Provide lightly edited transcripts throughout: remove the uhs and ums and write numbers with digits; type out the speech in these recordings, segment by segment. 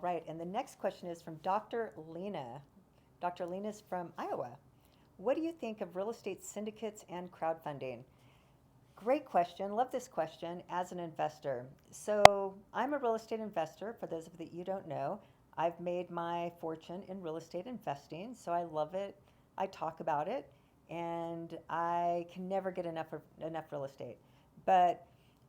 Right. And the next question is from Dr. Lena. Dr. Lena is from Iowa. What do you think of real estate syndicates and crowdfunding? Great question. Love this question as an investor. So, I'm a real estate investor. For those of you that you don't know, I've made my fortune in real estate investing. So, I love it. I talk about it, and I can never get enough real estate. But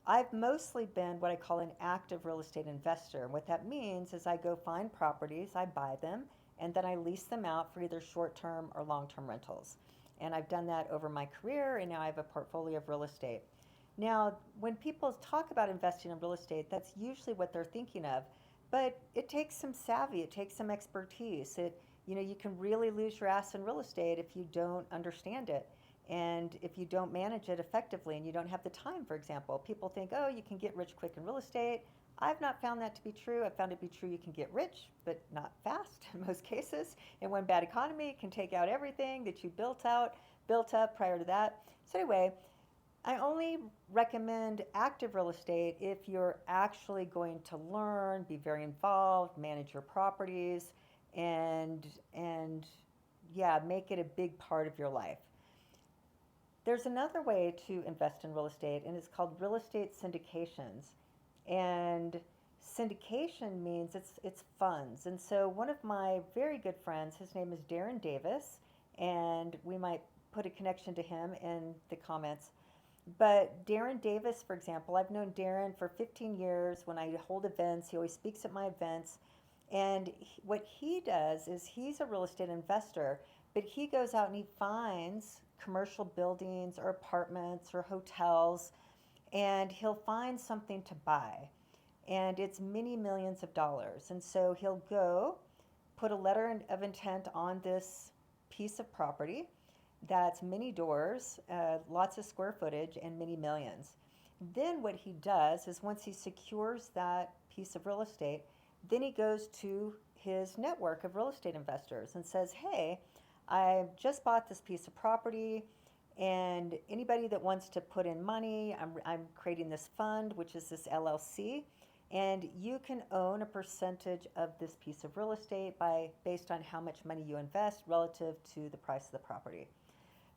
I've mostly been what I call an active real estate investor. And what that means is I go find properties, I buy them, and then I lease them out for either short term or long term rentals. And I've done that over my career, and now I have a portfolio of real estate. Now, when people talk about investing in real estate, that's usually what they're thinking of. But it takes some savvy, it takes some expertise. You can really lose your ass in real estate if you don't understand it. And if you don't manage it effectively and you don't have the time, for example, people think, oh, you can get rich quick in real estate. I've not found that to be true. I've found it to be true you can get rich, but not fast in most cases. In one bad economy, it can take out everything that you built up prior to that. So anyway, I only recommend active real estate if you're actually going to learn, be very involved, manage your properties, and yeah, make it a big part of your life. There's another way to invest in real estate, and it's called real estate syndications. And syndication means it's funds. And so one of my very good friends, his name is Darren Davis, and we might put a connection to him in the comments. But Darren Davis, for example, I've known Darren for 15 years. When I hold events, he always speaks at my events. And what he does is he's a real estate investor, but he goes out and he finds commercial buildings or apartments or hotels, and he'll find something to buy. And it's many millions of dollars. And so he'll go put a letter of intent on this piece of property that's many doors, lots of square footage, and many millions. Then what he does is once he secures that piece of real estate, then he goes to his network of real estate investors and says, hey, I just bought this piece of property, and anybody that wants to put in money, I'm creating this fund, which is this LLC, and you can own a percentage of this piece of real estate based on how much money you invest relative to the price of the property.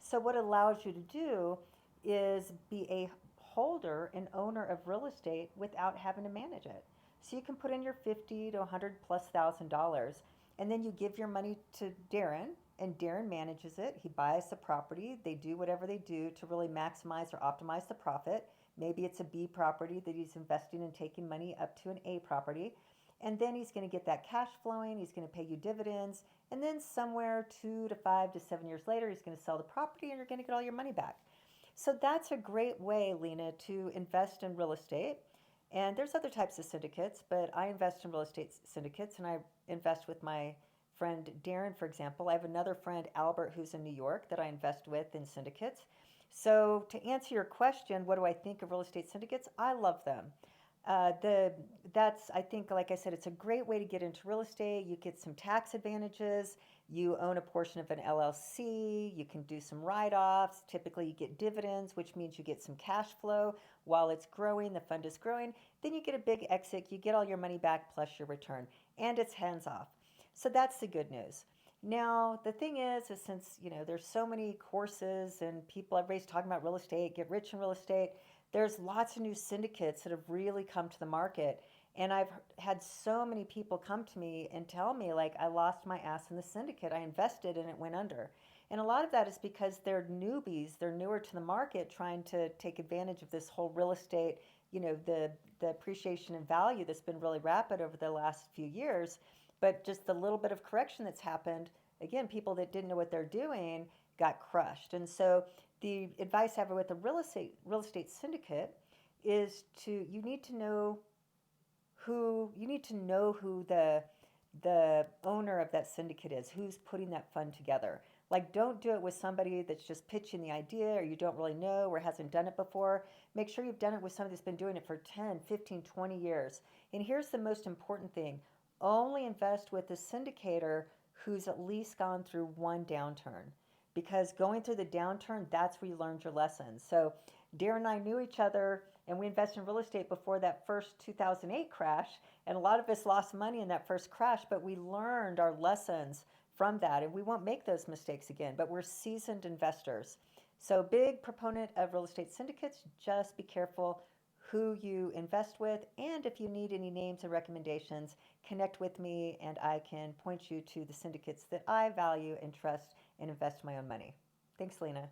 So what it allows you to do is be a holder and owner of real estate without having to manage it. So you can put in your 50 to 100 plus $1,000, and then you give your money to Darren, and Darren manages it. He buys the property. They do whatever they do to really maximize or optimize the profit. Maybe it's a B property that he's investing and taking money up to an A property. And then he's going to get that cash flowing. He's going to pay you dividends. And then somewhere 2 to 5 to 7 years later, he's going to sell the property and you're going to get all your money back. So that's a great way, Lena, to invest in real estate. And there's other types of syndicates, but I invest in real estate syndicates, and I invest with my friend Darren, for example. I have another friend, Albert, who's in New York, that I invest with in syndicates. So to answer your question, what do I think of real estate syndicates? I love them. The that's I think, like I said, it's a great way to get into real estate. You get some tax advantages. You own a portion of an LLC. You can do some write-offs. Typically, you get dividends, which means you get some cash flow while it's growing. The fund is growing. Then you get a big exit. You get all your money back plus your return, and it's hands off. So that's the good news. Now, the thing is since there's so many courses and people, everybody's talking about real estate, get rich in real estate, there's lots of new syndicates that have really come to the market. And I've had so many people come to me and tell me, like, I lost my ass in the syndicate. I invested and it went under. And a lot of that is because they're newbies, they're newer to the market, trying to take advantage of this whole real estate, the appreciation in value that's been really rapid over the last few years. But just the little bit of correction that's happened, again, people that didn't know what they're doing got crushed. And so the advice I have with a real estate syndicate is to you need to know who the owner of that syndicate is, who's putting that fund together. Like, don't do it with somebody that's just pitching the idea or you don't really know or hasn't done it before. Make sure you've done it with somebody that's been doing it for 10, 15, 20 years. And here's the most important thing: only invest with a syndicator who's at least gone through one downturn. Because going through the downturn, that's where you learned your lessons. So Darren and I knew each other And we invested in real estate before that first 2008 crash. And a lot of us lost money in that first crash, but we learned our lessons from that. And we won't make those mistakes again, but we're seasoned investors. So, big proponent of real estate syndicates, just be careful who you invest with. And if you need any names and recommendations, connect with me and I can point you to the syndicates that I value and trust and invest my own money. Thanks, Lena.